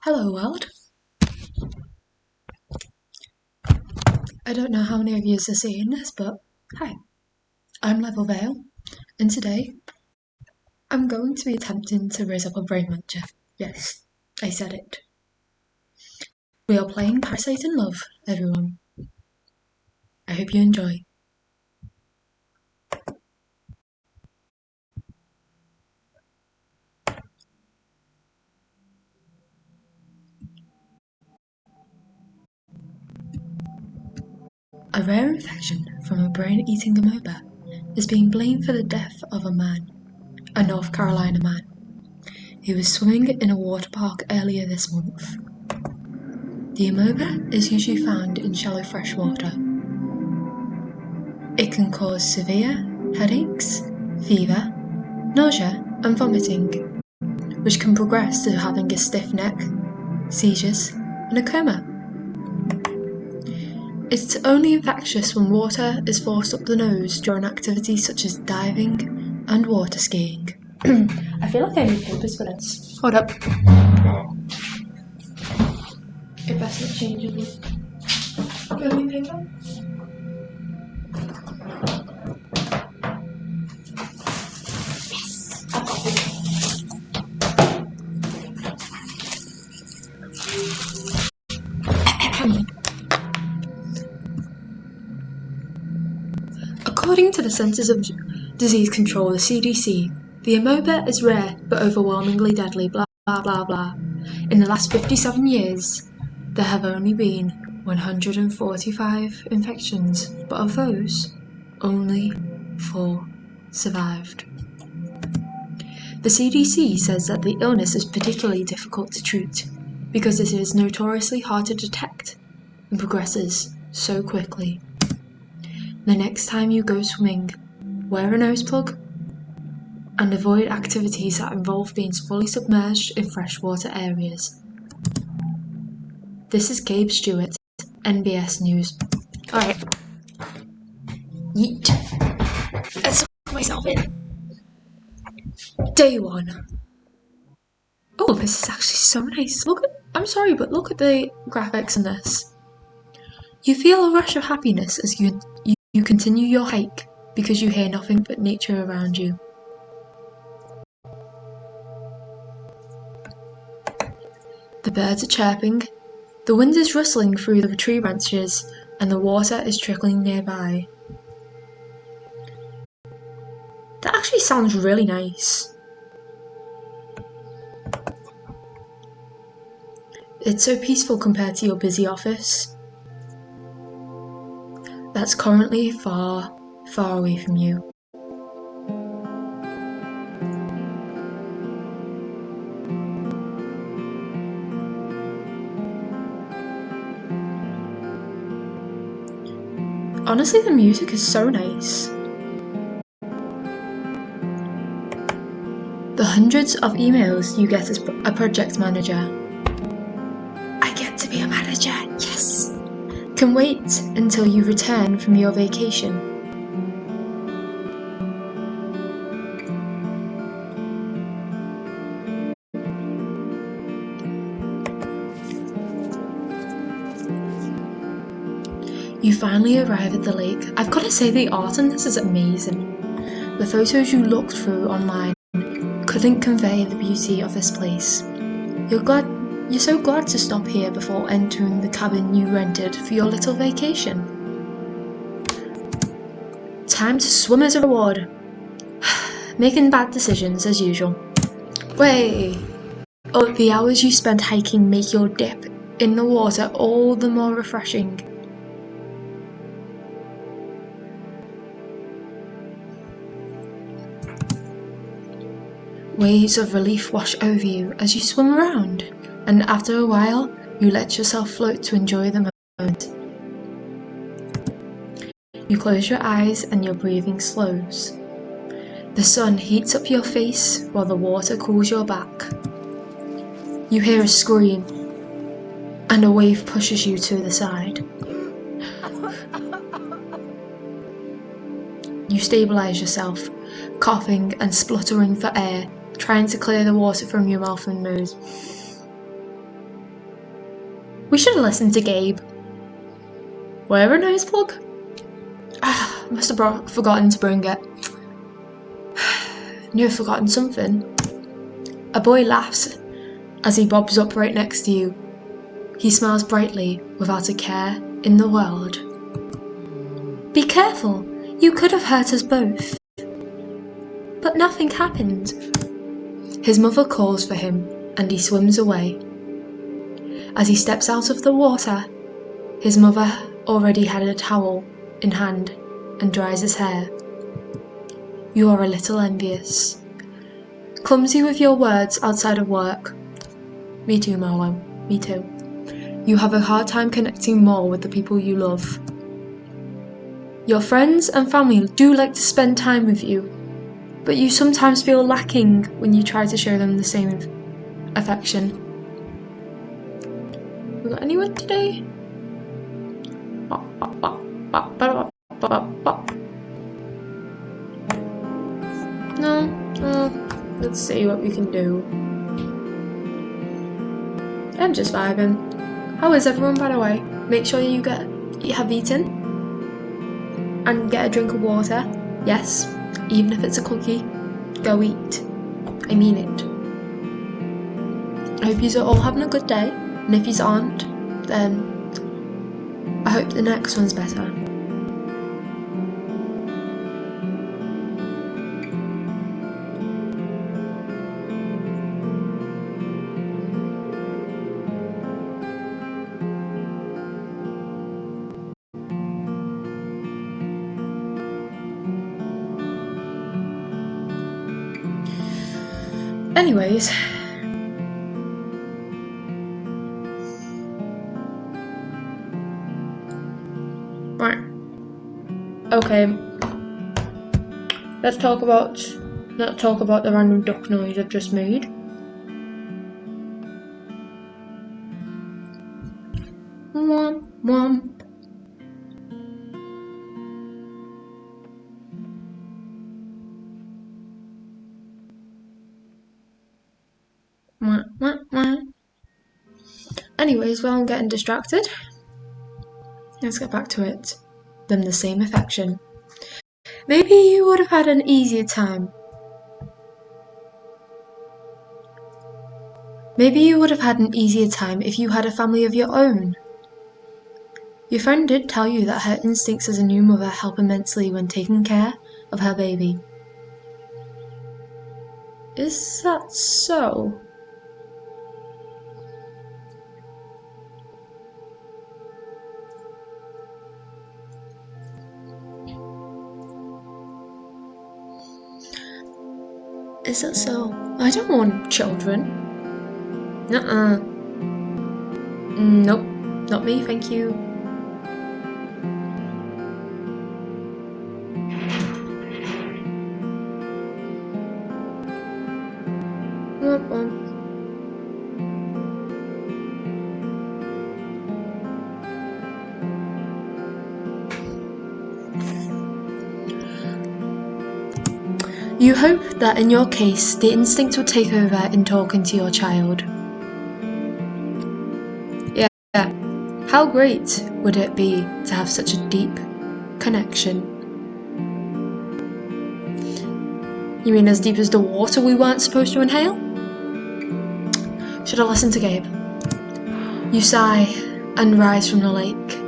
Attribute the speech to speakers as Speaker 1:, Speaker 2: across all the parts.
Speaker 1: Hello world. I don't know how many of you are seeing this, but hi, I'm Level Vale, and today I'm going to be attempting to raise up a brain muncher. Yes, I said it. We are playing Parasite in Love, everyone. I hope you enjoy. A rare infection from a brain-eating amoeba is being blamed for the death of a man, a North Carolina man. He was swimming in a water park earlier this month. The amoeba is usually found in shallow freshwater. It can cause severe headaches, fever, nausea and vomiting, which can progress to having a stiff neck, seizures and a coma. It's only infectious when water is forced up the nose during activities such as diving and water skiing. I feel like I need papers for this. Hold up. If that's not changing it. Going paper? Yes! I've got paper. According to the Centers of Disease Control, the CDC, the amoeba is rare but overwhelmingly deadly, blah blah blah blah. In the last 57 years, there have only been 145 infections, but of those, only 4 survived. The CDC says that the illness is particularly difficult to treat because it is notoriously hard to detect and progresses so quickly. The next time you go swimming, wear a nose plug and avoid activities that involve being fully submerged in freshwater areas. This is Gabe Stewart, NBS News. Alright. Yeet. Let's lock myself in. Day 1. Oh, this is actually so nice. I'm sorry, but look at the graphics in this. You feel a rush of happiness as you continue your hike because you hear nothing but nature around you. The birds are chirping, the wind is rustling through the tree branches, and the water is trickling nearby. That actually sounds really nice. It's so peaceful compared to your busy office. That's currently far, far away from you. Honestly, the music is so nice. The hundreds of emails you get as a project manager. I get to be a manager, yes! Can wait until you return from your vacation. You finally arrive at the lake. I've got to say the art in this is amazing. The photos you looked through online couldn't convey the beauty of this place. You're so glad to stop here before entering the cabin you rented for your little vacation. Time to swim as a reward. Making bad decisions as usual. Way! Oh, the hours you spent hiking make your dip in the water all the more refreshing. Waves of relief wash over you as you swim around, and after a while, you let yourself float to enjoy the moment. You close your eyes and your breathing slows. The sun heats up your face while the water cools your back. You hear a scream, and a wave pushes you to the side. You stabilize yourself, coughing and spluttering for air trying to clear the water from your mouth and nose. We should have listened to Gabe. Wear a nose plug? Must have forgotten to bring it. Knew I've forgotten something. A boy laughs as he bobs up right next to you. He smiles brightly without a care in the world. Be careful, you could have hurt us both. But nothing happened. His mother calls for him and he swims away. As he steps out of the water, his mother already had a towel in hand and dries his hair. You are a little envious. Clumsy with your words outside of work. Me too, Marwan, me too. You have a hard time connecting more with the people you love. Your friends and family do like to spend time with you, but you sometimes feel lacking when you try to show them the same affection. We got anyone today? No? Let's see what we can do. I'm just vibing. How is everyone, by the way? Make sure you have eaten and get a drink of water. Yes, even if it's a cookie, go eat. I mean it. I hope you're all having a good day, and if you aren't, then I hope the next one's better. Anyways, right. Okay. Let's talk about the random duck noise I've just made. Womp womp. Wah, wah, wah. Anyways, while I'm getting distracted, let's get back to it. Them the same affection. Maybe you would have had an easier time. Maybe you would have had an easier time if you had a family of your own. Your friend did tell you that her instincts as a new mother help immensely when taking care of her baby. Is that so? Is that so? I don't want children. Nuh-uh. Nope, not me, thank you. Womp womp. You hope that in your case, the instinct will take over in talking to your child. Yeah. How great would it be to have such a deep connection? You mean as deep as the water we weren't supposed to inhale? Should have listened to Gabe. You sigh and rise from the lake.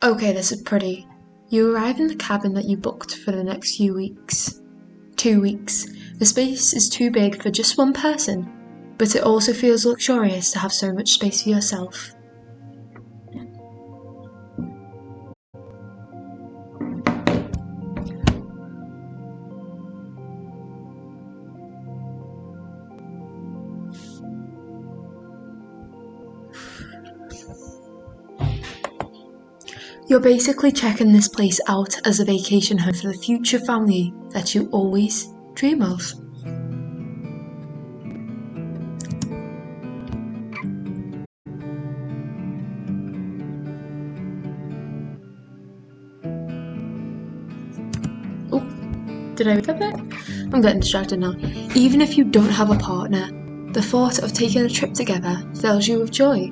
Speaker 1: Okay, this is pretty. You arrive in the cabin that you booked for the next few weeks. 2 weeks. The space is too big for just one person, but it also feels luxurious to have so much space for yourself. You're basically checking this place out as a vacation home for the future family that you always dream of. Did Did I read that bit? I'm getting distracted now. Even if you don't have a partner, the thought of taking a trip together fills you with joy.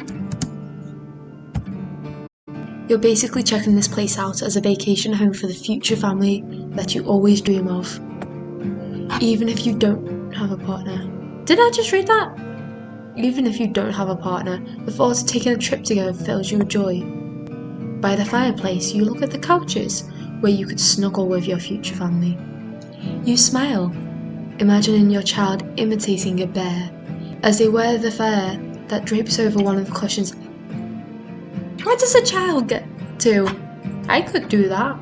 Speaker 1: You're basically checking this place out as a vacation home for the future family that you always dream of. Even if you don't have a partner. Did I just read that? Even if you don't have a partner, the thought of taking a trip together fills you with joy. By the fireplace, you look at the couches where you could snuggle with your future family. You smile, imagining your child imitating a bear as they wear the fur that drapes over one of the cushions. Where does a child get to? I could do that.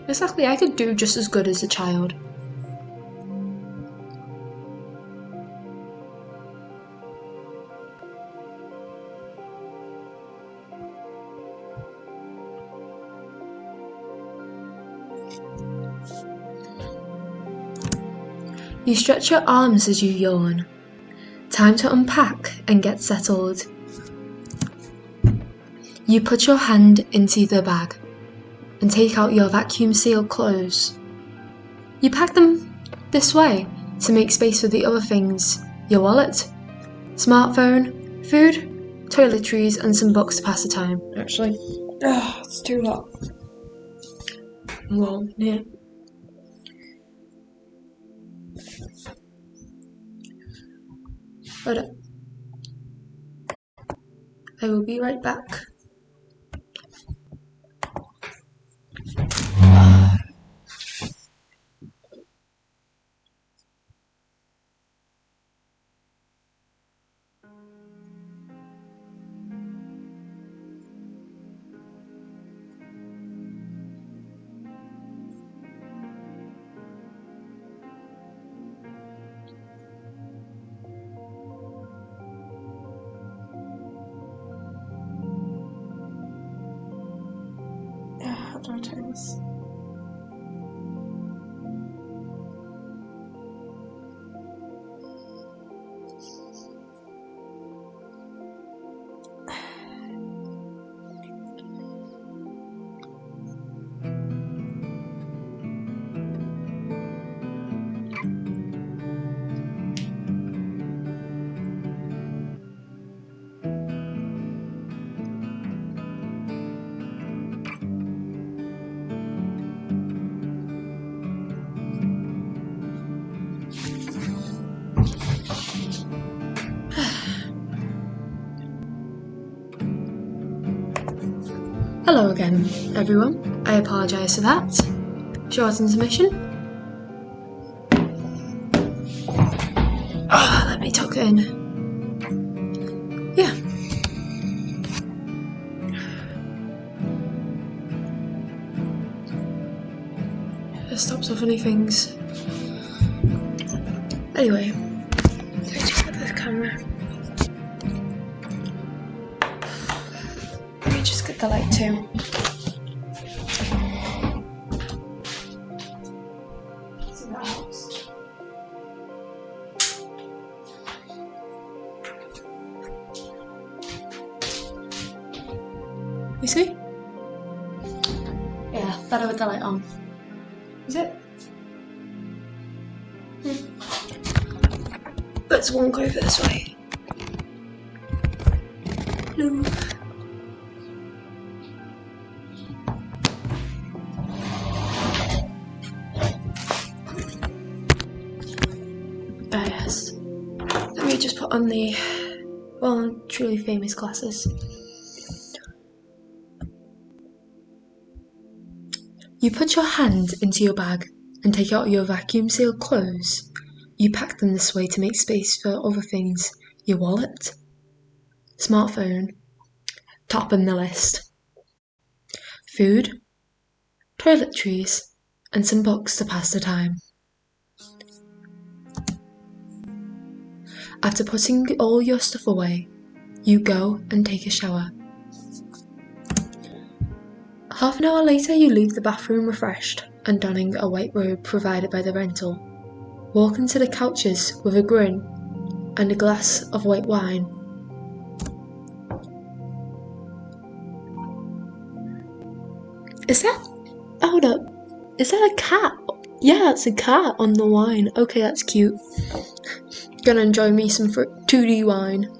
Speaker 1: Exactly, I could do just as good as a child. You stretch your arms as you yawn. Time to unpack and get settled. You put your hand into the bag and take out your vacuum-sealed clothes. You pack them this way to make space for the other things: your wallet, smartphone, food, toiletries, and some books to pass the time. Actually, it's too hot. Well, yeah. Hold up. I will be right back. How do I turn this? Hello again, everyone. I apologise for that. Short intermission. Let me tuck it in. Yeah. It stops off any things. Anyway, let me just get this camera. Let me just get the light too. See that helps. You see? Yeah, better with the light on. Is it? Let's walk over this way. Hello. Yes. Let me just put on the, well, truly famous glasses. You put your hand into your bag and take out your vacuum-sealed clothes. You pack them this way to make space for other things: your wallet, smartphone, top in the list, food, toiletries, and some books to pass the time. After putting all your stuff away, you go and take a shower. Half an hour later, you leave the bathroom refreshed and donning a white robe provided by the rental. Walk into the couches with a grin and a glass of white wine. Is that... Hold up. Is that a cat? Yeah, it's a cat on the wine. Okay, that's cute. Gonna enjoy me some 2D wine.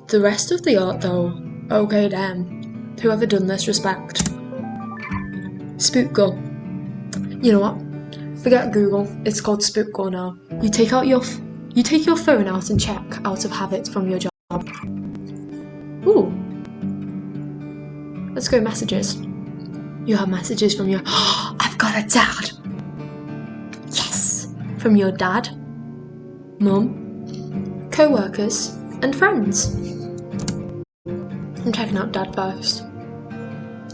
Speaker 1: The rest of the art though, okay damn. Whoever done this, respect. Spook Go. You know what? Forget Google. It's called Spook Go now. You take your phone out and check out of habit from your job. Ooh. Let's go messages. You have messages from your I've got a dad. Yes. From your dad, mum, co-workers, and friends. I'm checking out dad first.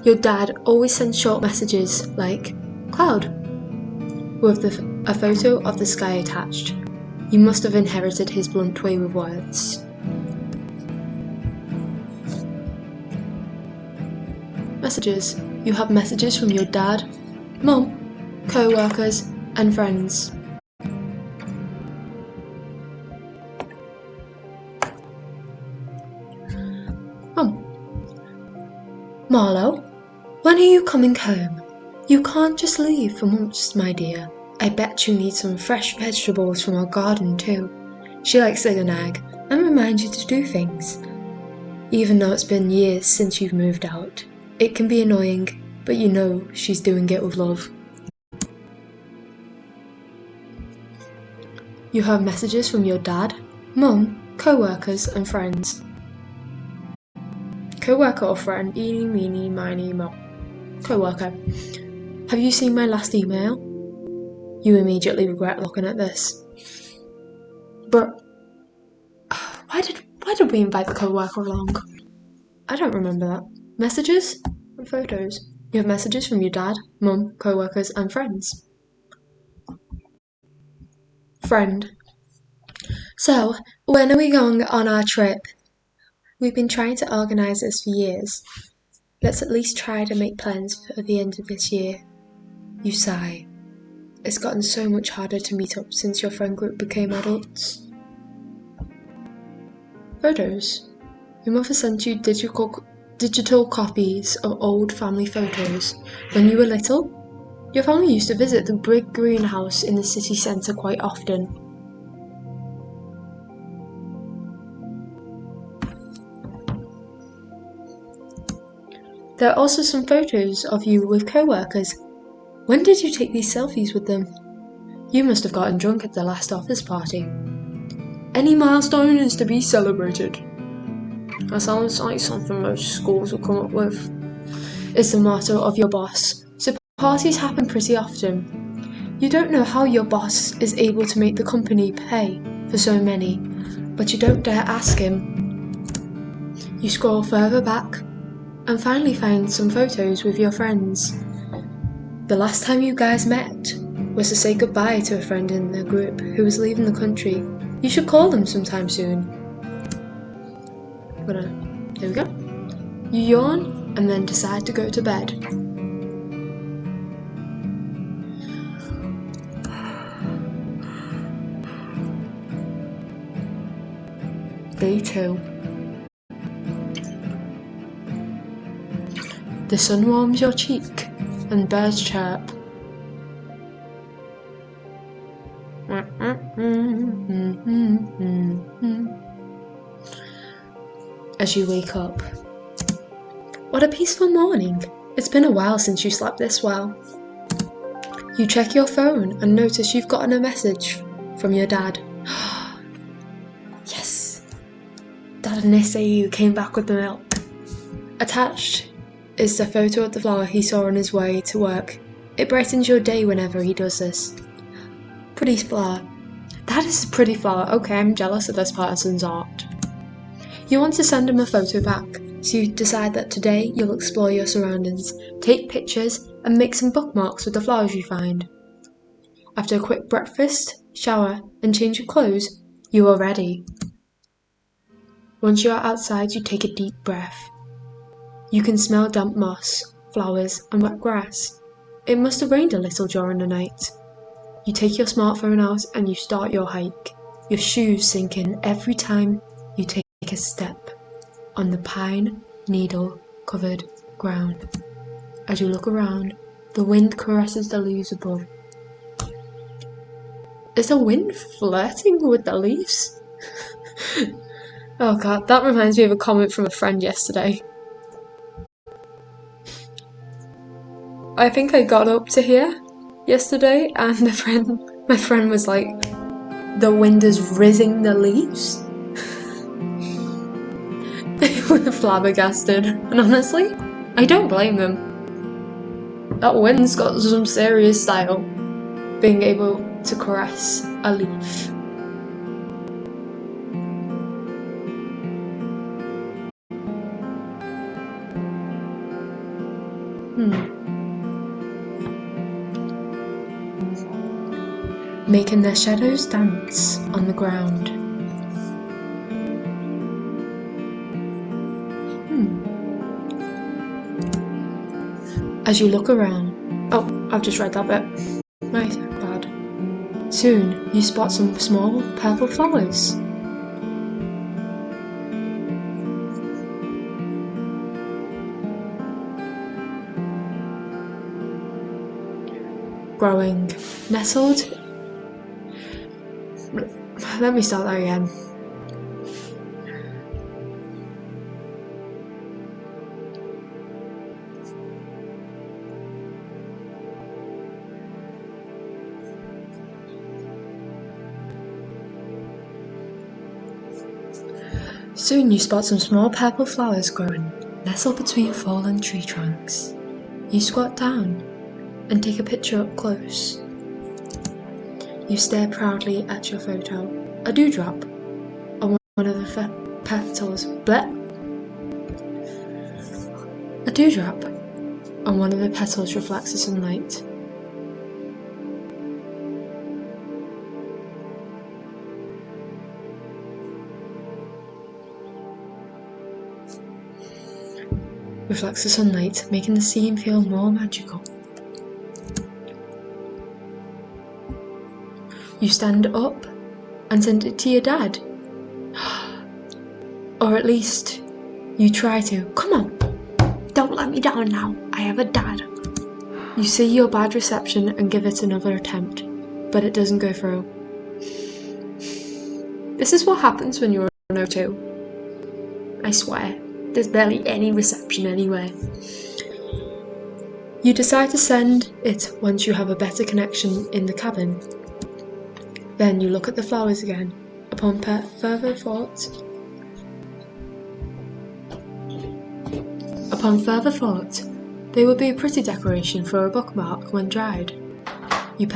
Speaker 1: Your dad always sends short messages like cloud with a photo of the sky attached. You must have inherited his blunt way with words. Messages. You have messages from your dad, mum, co-workers, and friends. Mum. Marlo, when are you coming home? You can't just leave for months, my dear. I bet you need some fresh vegetables from our garden too. She likes to nag and remind you to do things. Even though it's been years since you've moved out, it can be annoying, but you know she's doing it with love. You have messages from your dad, mum, co-workers, and friends. Co-worker or friend, eeny, meeny, miny, mo. Co-worker. Have you seen my last email? You immediately regret looking at this. But why did we invite the co-worker along? I don't remember that. Messages and photos. You have messages from your dad, mum, co-workers, and friends. Friend. So, when are we going on our trip? We've been trying to organise this for years. Let's at least try to make plans for the end of this year. You sigh. It's gotten so much harder to meet up since your friend group became adults. Photos. Your mother sent you digital copies of old family photos when you were little. Your family used to visit the big greenhouse in the city centre quite often. There are also some photos of you with co-workers. When did you take these selfies with them? You must have gotten drunk at the last office party. Any milestone is to be celebrated. That sounds like something most schools will come up with. It's the motto of your boss, so parties happen pretty often. You don't know how your boss is able to make the company pay for so many, but you don't dare ask him. You scroll further back and finally find some photos with your friends. The last time you guys met was to say goodbye to a friend in the group who was leaving the country. You should call them sometime soon. Here we go. You yawn and then decide to go to bed. Day 2. The sun warms your cheek and birds chirp. As you wake up. What a peaceful morning. It's been a while since you slept this well. You check your phone and notice you've gotten a message from your dad. Yes. Dad and SAU came back with the milk. Attached is the photo of the flower he saw on his way to work. It brightens your day whenever he does this. Pretty flower. That is a pretty flower. Okay, I'm jealous of this person's art. You want to send him a photo back, so you decide that today you'll explore your surroundings, take pictures, and make some bookmarks with the flowers you find. After a quick breakfast, shower, and change of clothes, you are ready. Once you are outside, you take a deep breath. You can smell damp moss, flowers, and wet grass. It must have rained a little during the night. You take your smartphone out and you start your hike. Your shoes sink in every time you take a step on the pine needle covered ground. As you look around, the wind caresses the leaves above. Is the wind flirting with the leaves? Oh god, that reminds me of a comment from a friend yesterday. I think I got up to here yesterday and my friend was like, the wind is rizzing the leaves. They were flabbergasted, and honestly, I don't blame them. That wind's got some serious style, being able to caress a leaf. Making their shadows dance on the ground. As you look around... Oh, I've just read that bit. My bad. Soon, you spot some small purple flowers. Growing, nestled... Let me start that again. Soon you spot some small purple flowers growing, nestled between fallen tree trunks. You squat down and take a picture up close. You stare proudly at your photo. A dewdrop on one of the petals. A dewdrop on one of the petals reflects the sunlight. Reflects the sunlight, making the scene feel more magical. You stand up and send it to your dad. Or at least, you try to. Come on, don't let me down now, I have a dad. You see your bad reception and give it another attempt, but it doesn't go through. This is what happens when you're on O2. I swear, there's barely any reception anywhere. You decide to send it once you have a better connection in the cabin. Then you look at the flowers again. Upon further thought, they would be a pretty decoration for a bookmark when dried. You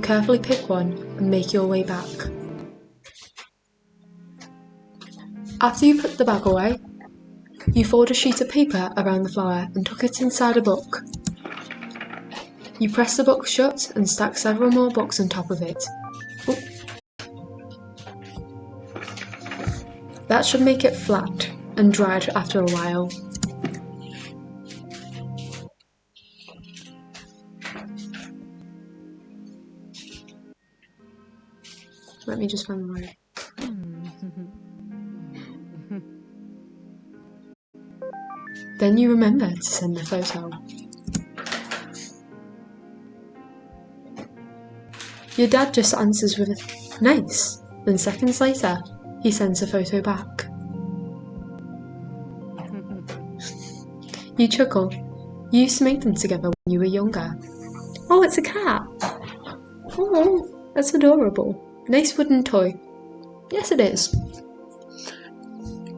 Speaker 1: carefully pick one and make your way back. After you put the bag away, you fold a sheet of paper around the flower and tuck it inside a book. You press the book shut and stack several more books on top of it. Ooh. That should make it flat and dried after a while. Let me just find the word. Then you remember to send the photo. Your dad just answers with a nice. Then seconds later, he sends a photo back. You chuckle. You used to make them together when you were younger. Oh, it's a cat. Oh, that's adorable. Nice wooden toy. Yes, it is.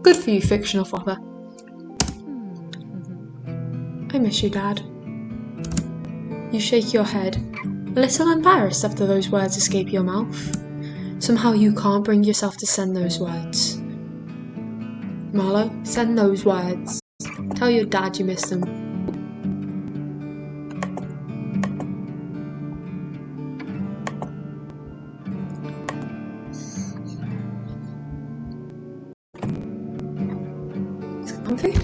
Speaker 1: Good for you, fictional flopper. I miss you, Dad. You shake your head, a little embarrassed after those words escape your mouth. Somehow you can't bring yourself to send those words. Marlo, send those words. Tell your dad you miss them. Is it comfy?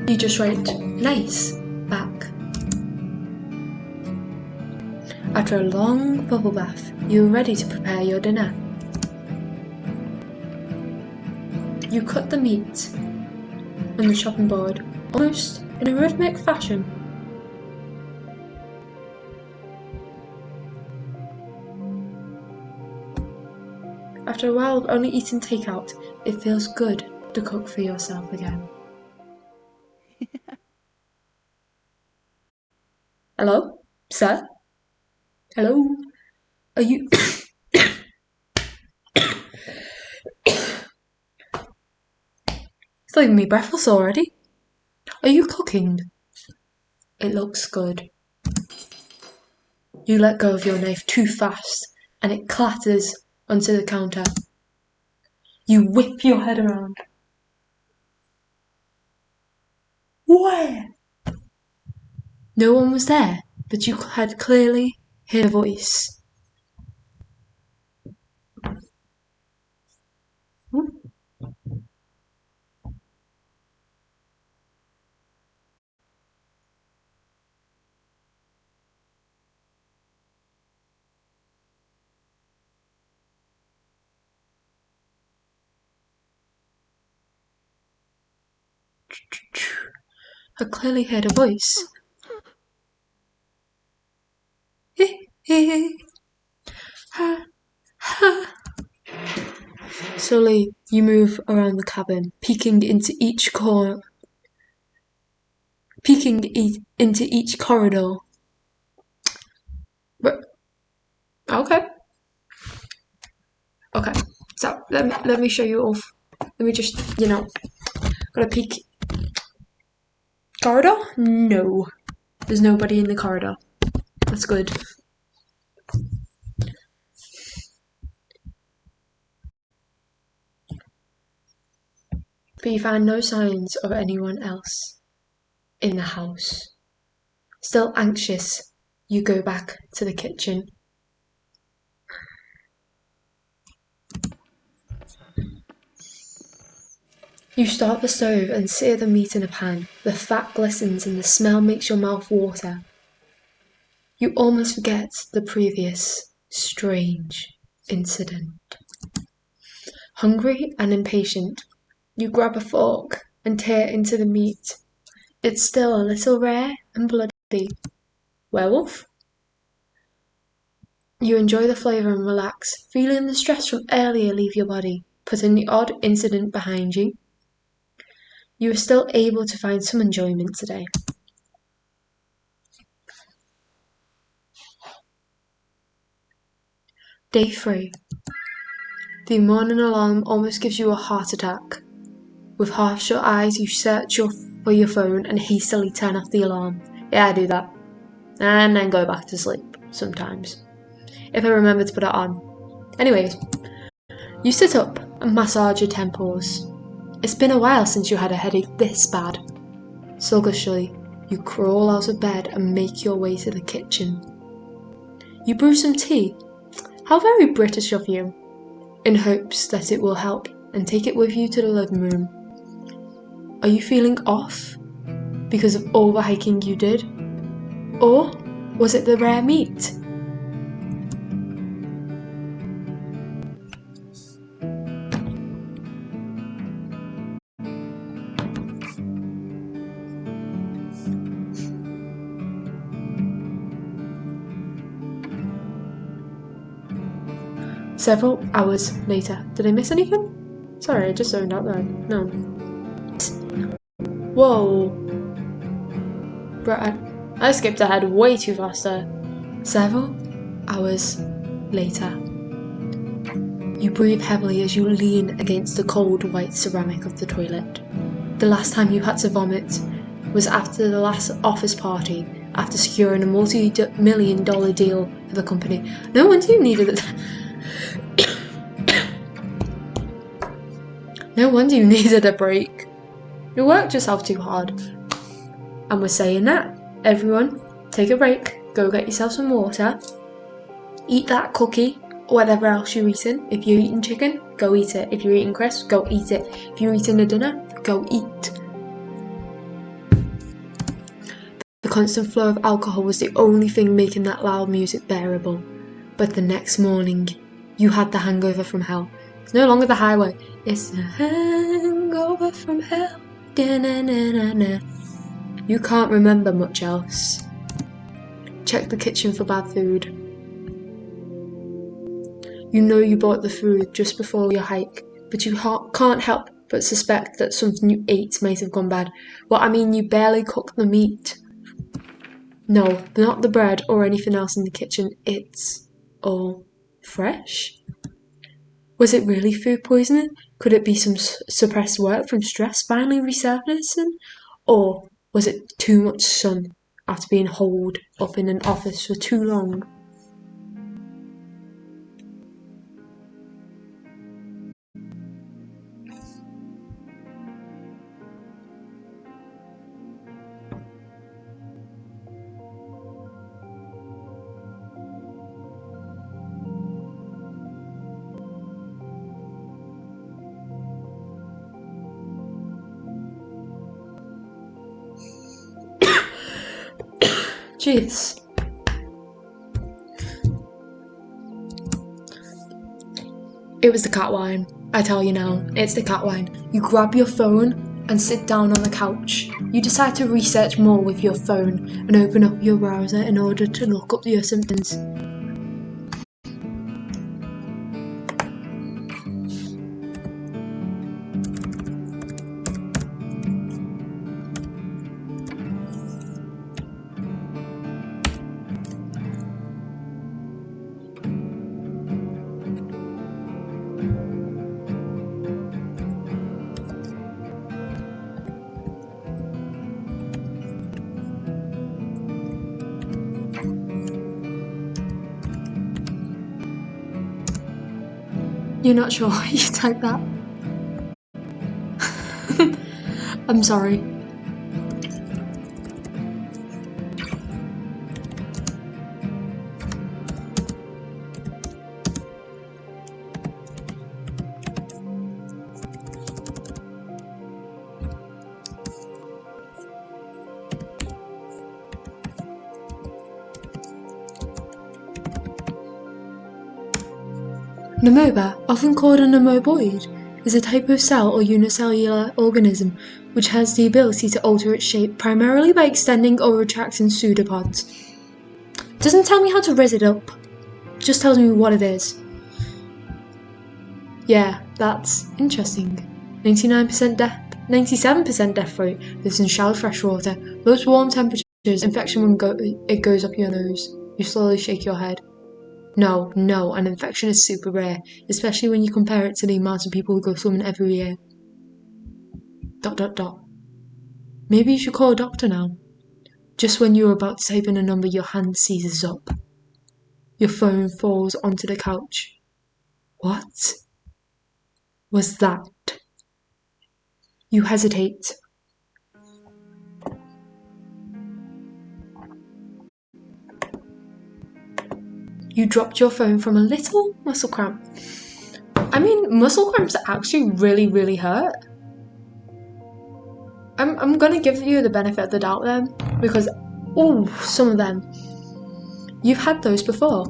Speaker 1: You just write nice back. After a long bubble bath, you are ready to prepare your dinner. You cut the meat on the chopping board, almost in a rhythmic fashion. After a while of only eating takeout, it feels good to cook for yourself again. Hello? Sir? Hello? Are you... It's leaving me breathless already. Are you cooking? It looks good. You let go of your knife too fast, and it clatters onto the counter. You whip your head around. Where? No one was there, but you had clearly heard a voice. I clearly heard a voice. Slowly, you move around the cabin, peeking into each corridor. But okay. So let me show you off. Let me just gotta peek. Corridor? No, there's nobody in the corridor. That's good. But you find no signs of anyone else in the house. Still anxious, you go back to the kitchen. You start the stove and sear the meat in a pan. The fat glistens and the smell makes your mouth water. You almost forget the previous strange incident. Hungry and impatient, you grab a fork and tear into the meat. It's still a little rare and bloody. Werewolf? You enjoy the flavour and relax, feeling the stress from earlier leave your body, putting the odd incident behind you. You are still able to find some enjoyment today. Day 3. The morning alarm almost gives you a heart attack. With half-shut eyes, you search for your phone and hastily turn off the alarm. Yeah, I do that. And then go back to sleep, sometimes. If I remember to put it on. Anyways, you sit up and massage your temples. It's been a while since you had a headache this bad. Sluggishly, you crawl out of bed and make your way to the kitchen. You brew some tea. How very British of you. In hopes that it will help and take it with you to the living room. Are you feeling off because of all the hiking you did? Or was it the rare meat? Several hours later. Did I miss anything? Sorry, I just zoned out there. No. Whoa. Right, I skipped ahead way too fast there. Several hours later. You breathe heavily as you lean against the cold white ceramic of the toilet. The last time you had to vomit was after the last office party, after securing a multi-million-dollar deal for the company. No wonder you needed it. No wonder you needed a break. You worked yourself too hard. And we're saying that. Everyone, take a break. Go get yourself some water. Eat that cookie or whatever else you're eating. If you're eating chicken, go eat it. If you're eating crisps, go eat it. If you're eating a dinner, go eat. The constant flow of alcohol was the only thing making that loud music bearable. But the next morning, you had the hangover from hell. It's no longer the highway. It's the hangover from hell. You can't remember much else. Check the kitchen for bad food. You know you bought the food just before your hike, but you can't help but suspect that something you ate might have gone bad. Well, I mean, you barely cooked the meat. No, not the bread or anything else in the kitchen. It's all fresh. Was it really food poisoning? Could it be some suppressed work from stress finally resurfacing? Or was it too much sun after being holed up in an office for too long? Jeez. It was the cat wine. I tell you now, it's the cat wine. You grab your phone and sit down on the couch. You decide to research more with your phone and open up your browser in order to look up your symptoms. You're not sure you typed that? I'm sorry. An amoeba, often called an amoeboid, is a type of cell or unicellular organism which has the ability to alter its shape primarily by extending or retracting pseudopods. Doesn't tell me how to res it up, just tells me what it is. Yeah, that's interesting. 97% death rate lives in shallow freshwater. Most warm temperatures, infection when it goes up your nose. You slowly shake your head. No, an infection is super rare, especially when you compare it to the amount of people who go swimming every year. ... Maybe you should call a doctor now. Just when you're about to type in a number, your hand seizes up. Your phone falls onto the couch. What was that? You hesitate. You dropped your phone from a little muscle cramp. I mean, muscle cramps actually really hurt. I'm gonna give you the benefit of the doubt then, because, some of them. You've had those before.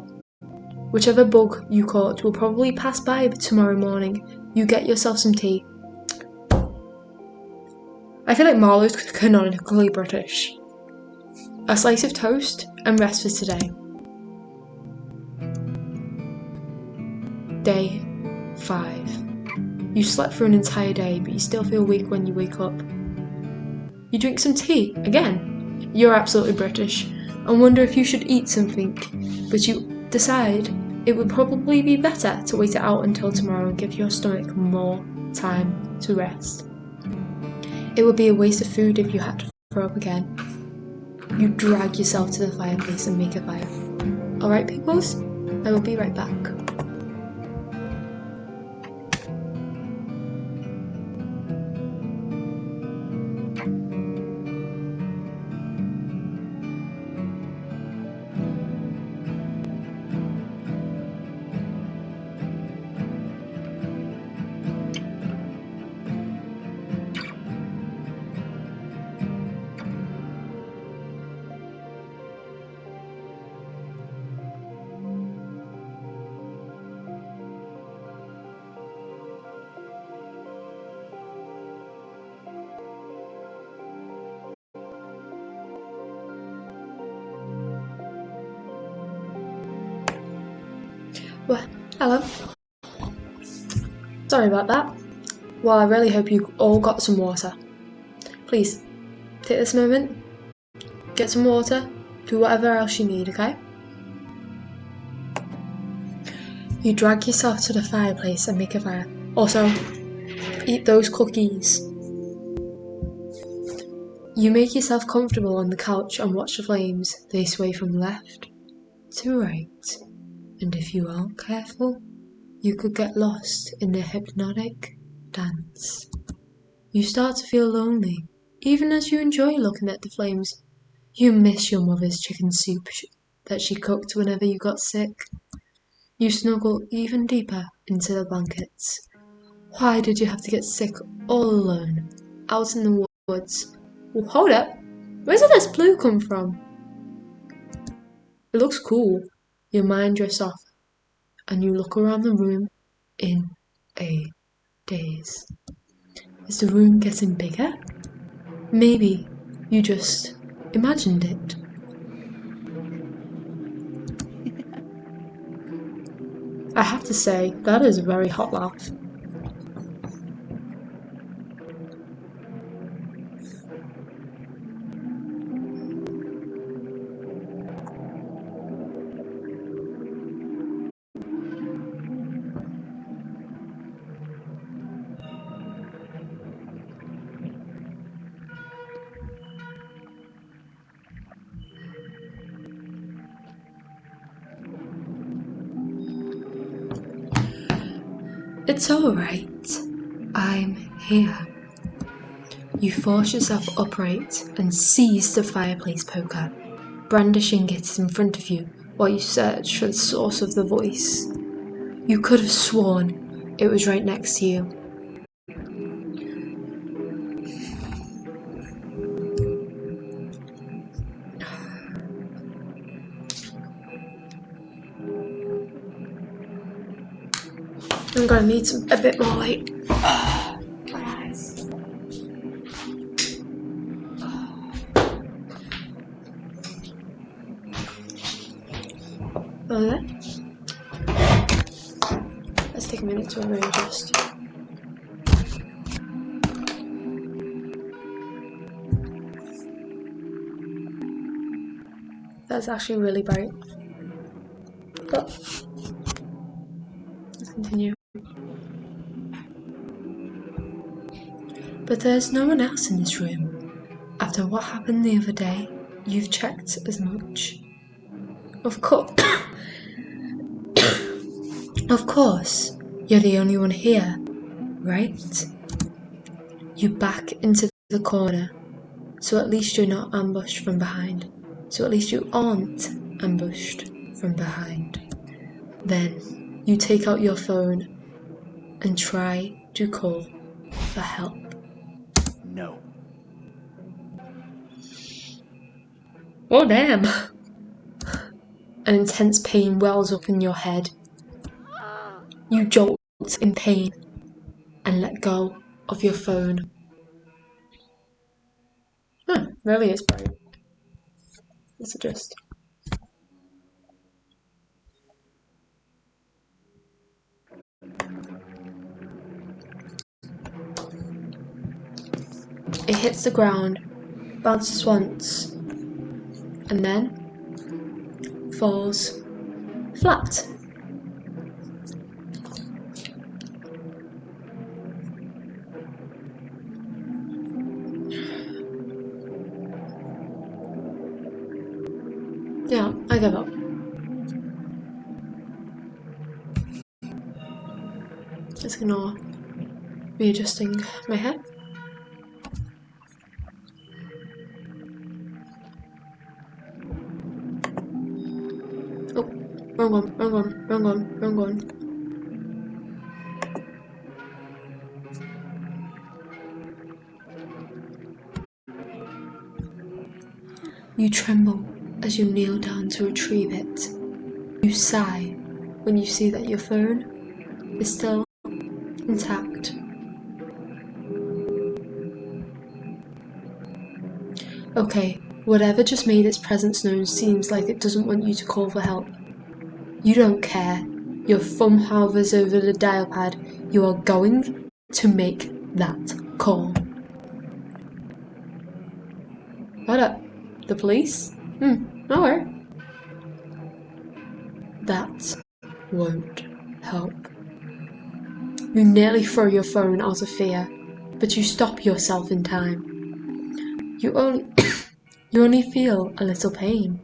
Speaker 1: Whichever bug you caught will probably pass by tomorrow morning. You get yourself some tea. I feel like Marlowe's canonically British. A slice of toast and rest for today. Day 5. You slept for an entire day, but you still feel weak when you wake up. You drink some tea, again. You're absolutely British, and wonder if you should eat something, but you decide it would probably be better to wait it out until tomorrow and give your stomach more time to rest. It would be a waste of food if you had to throw up again. You drag yourself to the fireplace and make a fire. Alright, peoples? I will be right back. Well, hello. Sorry about that. Well, I really hope you all got some water. Please, take this moment, get some water, do whatever else you need, okay? You drag yourself to the fireplace and make a fire. Also, eat those cookies. You make yourself comfortable on the couch and watch the flames. They sway from left to right. And if you aren't careful, you could get lost in their hypnotic dance. You start to feel lonely, even as you enjoy looking at the flames. You miss your mother's chicken soup that she cooked whenever you got sick. You snuggle even deeper into the blankets. Why did you have to get sick all alone, out in the woods? Well, hold up. Where did this blue come from? It looks cool. Your mind drifts off, and you look around the room in a daze. Is the room getting bigger? Maybe you just imagined it. I have to say, that is a very hot laugh. It's alright. I'm here. You force yourself upright and seize the fireplace poker, brandishing it in front of you while you search for the source of the voice. You could have sworn it was right next to you. I'm gonna need a bit more light. My eyes. Okay. Let's take a minute to readjust. That's actually really bright. But let's continue. But there's no one else in this room. After what happened the other day, you've checked as much. Of course. Of course, you're the only one here, right? You back into the corner, so at least you're not ambushed from behind. So at least you aren't ambushed from behind. Then you take out your phone and try to call for help.
Speaker 2: No.
Speaker 1: Oh damn! An intense pain wells up in your head. You jolt in pain and let go of your phone. Really is bright. Let's adjust. It hits the ground, bounces once, and then falls flat. Yeah, I give up. Just gonna readjusting my head. Oh, wrong one. You tremble as you kneel down to retrieve it. You sigh when you see that your phone is still intact. Okay, whatever just made its presence known seems like it doesn't want you to call for help. You don't care. Your thumb hovers over the dial pad. You are going to make that call. What up? The police? Alright. That won't help. You nearly throw your phone out of fear, but you stop yourself in time. You only feel a little pain.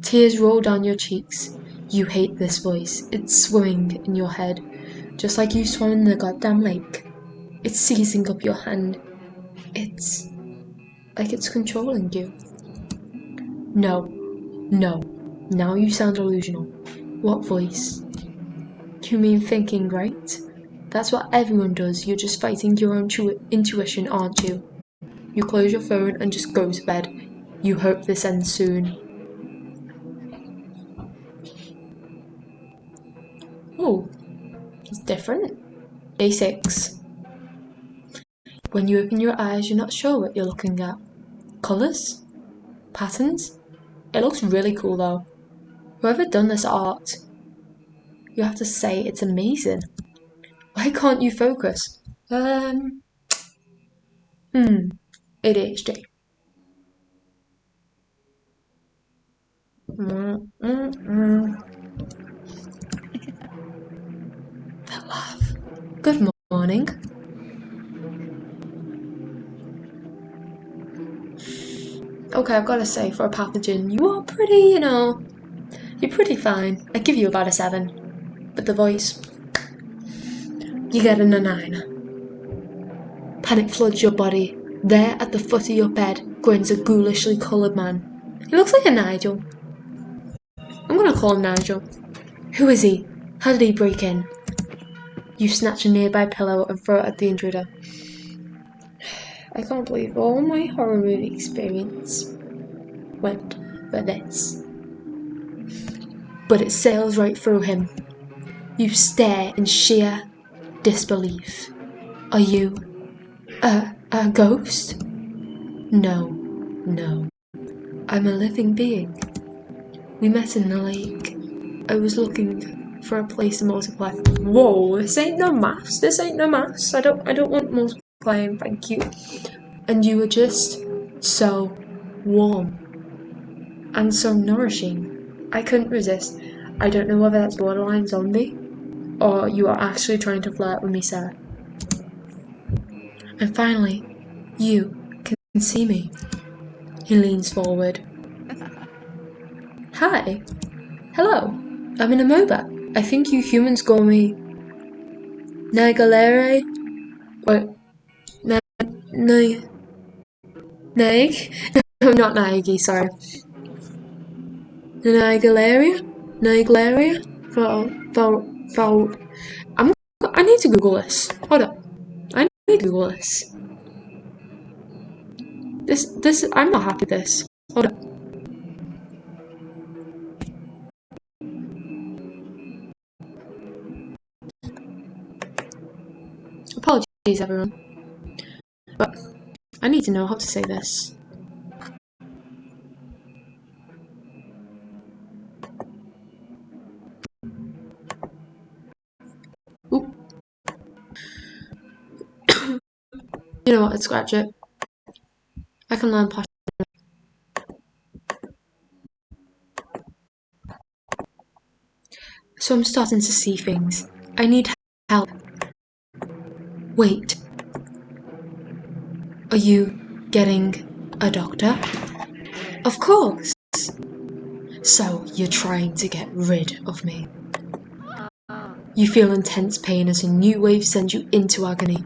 Speaker 1: Tears roll down your cheeks. You hate this voice. It's swimming in your head, just like you swam in the goddamn lake. It's seizing up your hand. It's like it's controlling you. No. Now you sound delusional. What voice? You mean thinking, right? That's what everyone does. You're just fighting your own intuition, aren't you? You close your phone and just go to bed. You hope this ends soon. Oh, it's different. Day 6. When you open your eyes, you're not sure what you're looking at. Colours? Patterns? It looks really cool though. Whoever done this art, you have to say it's amazing. Why can't you focus? ADHD. That laugh. Good morning. Okay, I've got to say, for a pathogen, you are pretty, you're pretty fine. I give you about a 7. But the voice, you get a 9. Panic floods your body. There at the foot of your bed grins a ghoulishly coloured man. He looks like a Nigel. I'm gonna call him Nigel. Who is he? How did he break in? You snatch a nearby pillow and throw it at the intruder. I can't believe all my horror movie experience went for this. But it sails right through him. You stare in sheer disbelief. Are you a ghost? No. I'm a living being. We met in the lake. I was looking for a place to multiply. Whoa, this ain't no maths. I don't want multiplying, thank you. And you were just so warm and so nourishing. I couldn't resist. I don't know whether that's borderline zombie or you are actually trying to flirt with me, sir. And finally, you can see me. He leans forward. Hi. Hello. I'm in a MOBA. I think you humans call me Nagalere. What? Naig? No, not Naigi, sorry. Nigaleria? I need to Google this. Hold up. I need to Google this. I'm not happy with this. Hold up. Apologies, everyone. But I need to know how to say this. Oop. You know what? Let's scratch it. I can learn Pashto. So I'm starting to see things. I need help. Wait. Are you getting a doctor? Of course. So you're trying to get rid of me. You feel intense pain as a new wave sends you into agony.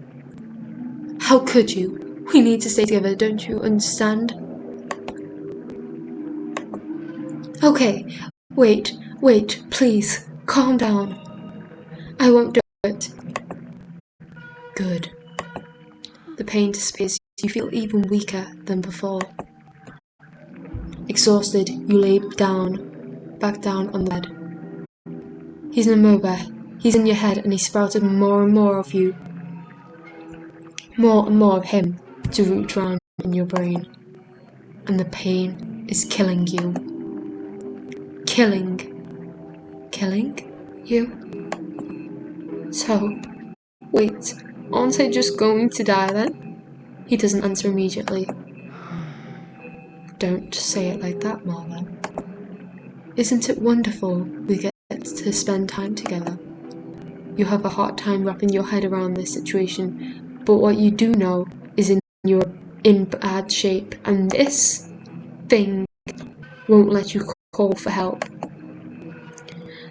Speaker 1: How could you? We need to stay together, don't you understand? Okay, wait, please, calm down. I won't do it. Good. The pain disappears. You feel even weaker than before. Exhausted, you lay back down on the bed. He's in a MOBA. He's in your head and he sprouted more and more of you. More and more of him to root around in your brain. And the pain is killing you. Killing killing you. So, wait, aren't I just going to die then? He doesn't answer immediately. Don't say it like that, Marla. Isn't it wonderful we get to spend time together? You have a hard time wrapping your head around this situation, but what you do know is you're in bad shape, and this thing won't let you call for help.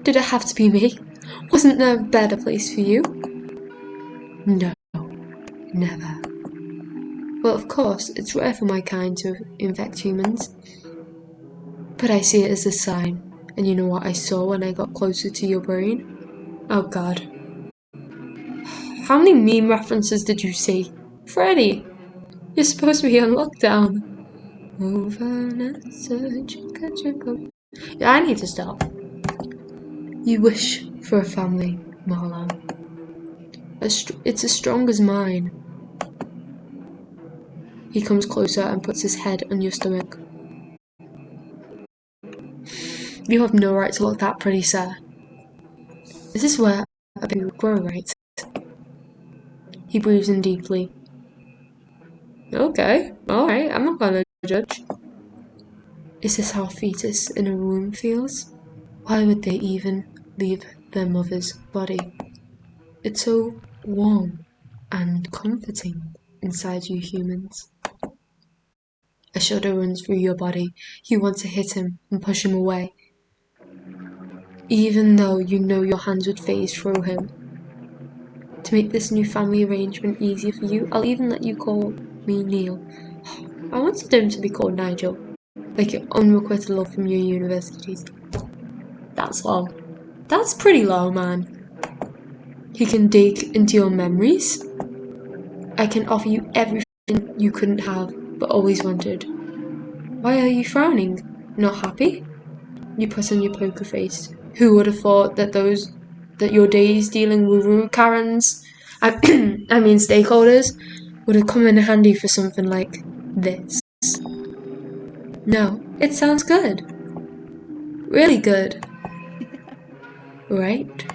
Speaker 1: Did it have to be me? Wasn't there a better place for you? No, never. Well, of course, it's rare for my kind to infect humans. But I see it as a sign. And you know what I saw when I got closer to your brain? Oh god. How many meme references did you see? Freddy! You're supposed to be on lockdown. Yeah, I need to stop. You wish for a family, Marla. It's as strong as mine. He comes closer and puts his head on your stomach. You have no right to look that pretty, sir. Is this where a baby would grow, right? He breathes in deeply. Okay, alright, I'm not gonna judge. Is this how a fetus in a womb feels? Why would they even leave their mother's body? It's so warm and comforting inside you humans. A shudder runs through your body. You want to hit him and push him away, even though you know your hands would phase through him. To make this new family arrangement easier for you, I'll even let you call me Neil. I wanted him to be called Nigel, like your unrequited love from your universities. That's low. That's pretty low, man. He can dig into your memories. I can offer you everything you couldn't have, but always wanted. Why are you frowning? Not happy? You put on your poker face. Who would have thought that your days dealing with rude Karens, I mean stakeholders, would have come in handy for something like this? No, it sounds good. Really good. Right?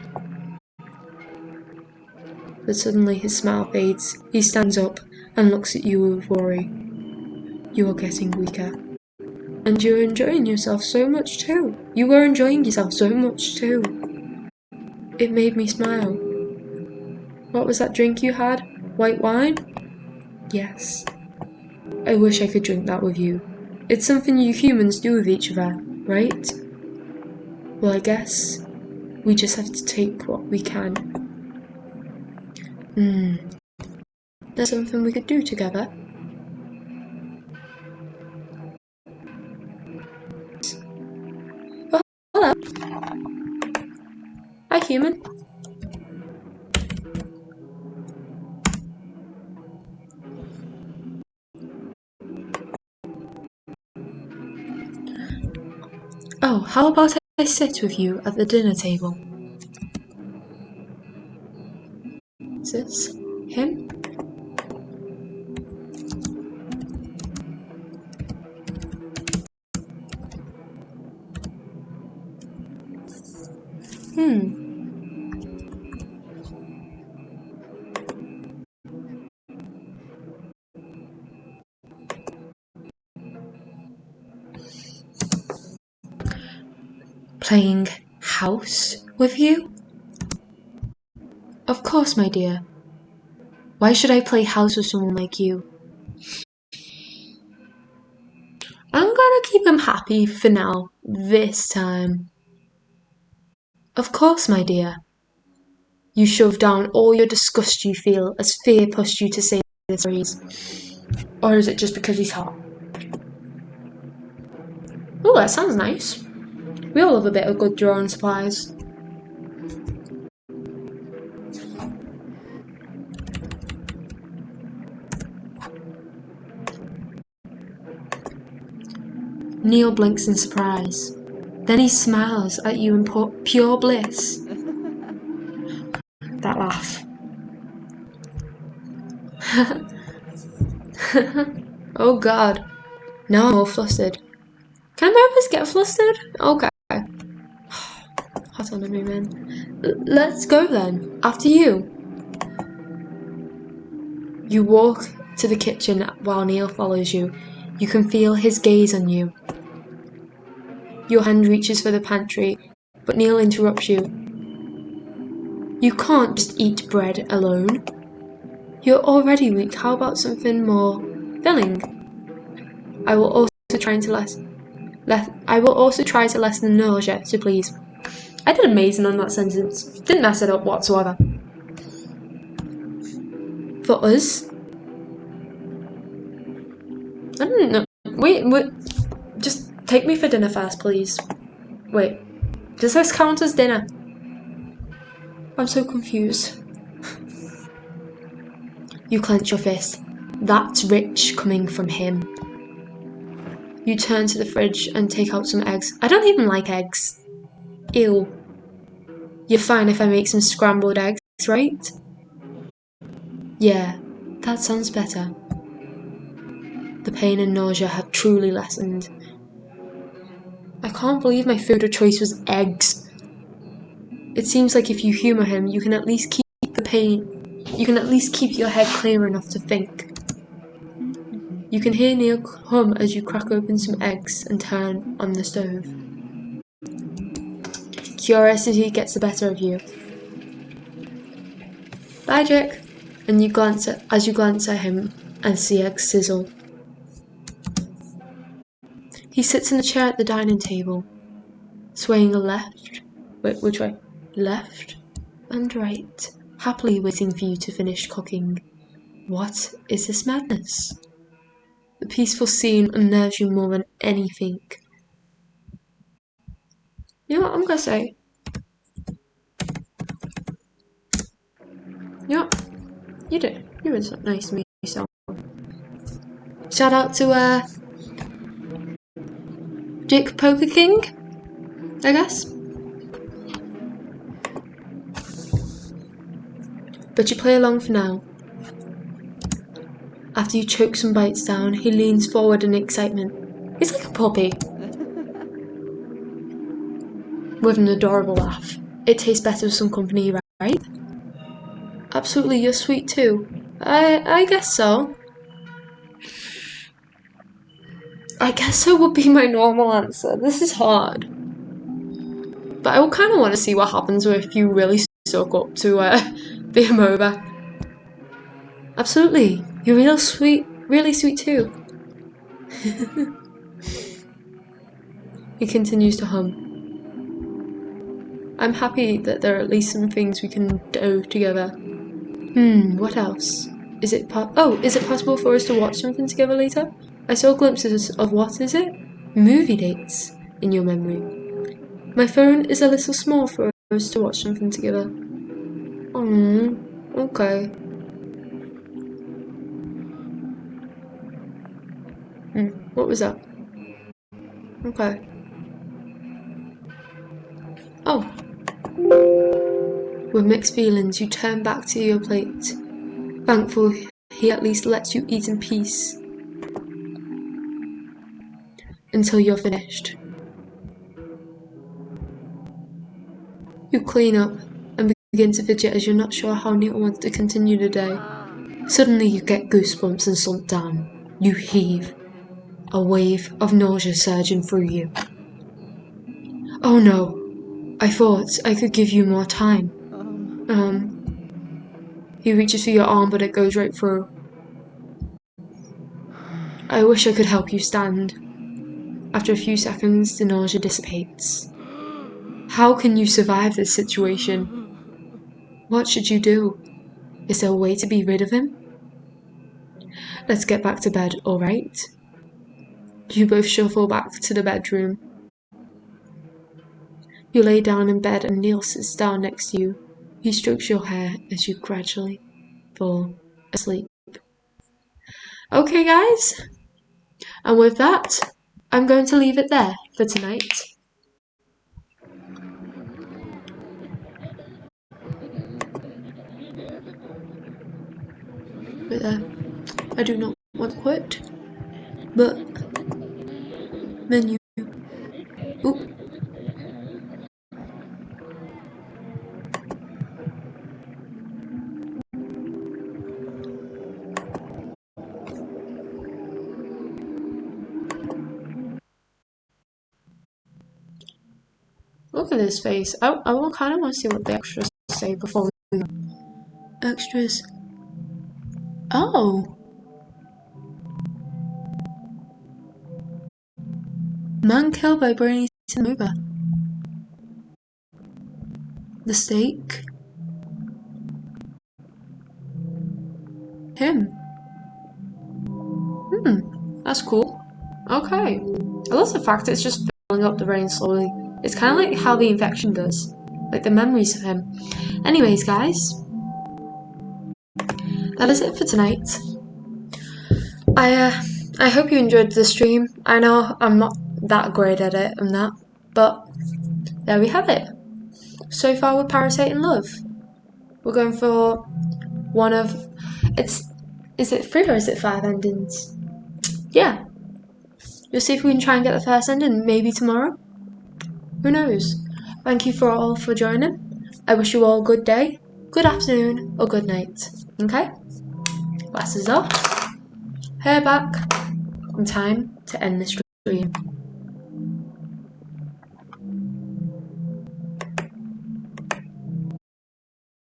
Speaker 1: But suddenly his smile fades. He stands up and looks at you with worry. You are getting weaker. And you're enjoying yourself so much too. You were enjoying yourself so much too. It made me smile. What was that drink you had? White wine? Yes. I wish I could drink that with you. It's something you humans do with each other, right? Well, I guess we just have to take what we can. There's something we could do together. Oh, hello. Hi, human. Oh, how about I sit with you at the dinner table? Is this him? Playing house with you? Of course, my dear. Why should I play house with someone like you? I'm gonna keep him happy for now, this time. Of course, my dear. You shove down all your disgust you feel as fear pushed you to say this phrase. Or is it just because he's hot? Oh, that sounds nice. We all love a bit of good drawing supplies. Neil blinks in surprise. Then he smiles at you in pure bliss. That laugh. Oh god. Now I'm all flustered. Can members get flustered? Okay. Hot on the movement. Let's go then. After you. You walk to the kitchen while Neil follows you. You can feel his gaze on you. Your hand reaches for the pantry, but Neil interrupts you. You can't just eat bread alone. You're already weak. How about something more filling? I will also try to lessen the nausea, so please. I did amazing on that sentence. Didn't mess it up whatsoever. For us? I don't know. Wait. Just take me for dinner first, please. Wait. Does this count as dinner? I'm so confused. You clench your fist. That's rich coming from him. You turn to the fridge and take out some eggs. I don't even like eggs. Ew. You're fine if I make some scrambled eggs, right? Yeah, that sounds better. The pain and nausea have truly lessened. I can't believe my food of choice was eggs. It seems like if you humour him, you can at least keep the pain. You can at least keep your head clear enough to think. You can hear Neil hum as you crack open some eggs and turn on the stove. Curiosity gets the better of you. Bye, Jack. And you glance at him and see eggs sizzle. He sits in a chair at the dining table, swaying which way? Left and right, happily waiting for you to finish cooking. What is this madness? The peaceful scene unnerves you more than anything. You know what I'm gonna say? You know what? You were so nice to me, so. Shout out to, Jake Poker King, I guess. But you play along for now. After you choke some bites down, he leans forward in excitement. He's like a puppy. With an adorable laugh. It tastes better with some company, right? Absolutely, you're sweet too. I guess so. I guess so would be my normal answer. This is hard. But I kind of want to see what happens if you really suck up to the amoeba. Absolutely, you're really sweet too. He continues to hum. I'm happy that there are at least some things we can do together. What else? Is it possible for us to watch something together later? I saw glimpses of what is it? Movie dates in your memory. My phone is a little small for us to watch something together. Okay. What was that? Okay. Oh. With mixed feelings, you turn back to your plate. Thankful he at least lets you eat in peace. Until you're finished. You clean up and begin to fidget as you're not sure how Neil wants to continue the day. Suddenly you get goosebumps and slump down. You heave. A wave of nausea surging through you. Oh no. I thought I could give you more time. He reaches for your arm, but it goes right through. I wish I could help you stand. After a few seconds, the nausea dissipates. How can you survive this situation? What should you do? Is there a way to be rid of him? Let's get back to bed, alright? You both shuffle back to the bedroom. You lay down in bed and Neil sits down next to you. He strokes your hair as you gradually fall asleep. Okay, guys, and with that, I'm going to leave it there for tonight. But I do not want to quit, but menu. Oop. Look at his face. I kind of want to see what the extras say before we go. Extras. Oh. Man killed by brain eating mover. The steak. Him. That's cool. Okay. I love the fact it's just filling up the brain slowly. It's kind of like how the infection does. Like the memories of him. Anyways, guys. That is it for tonight. I hope you enjoyed the stream. I know I'm not that great at it and that, but there we have it. So far with Parasite and Love. We're going for one of is it 3 or is it 5 endings? Yeah. We'll see if we can try and get the first ending maybe tomorrow. Who knows? Thank you for all for joining. I wish you all a good day, good afternoon, or good night. Okay? Glasses off. Hair back. And time to end this stream.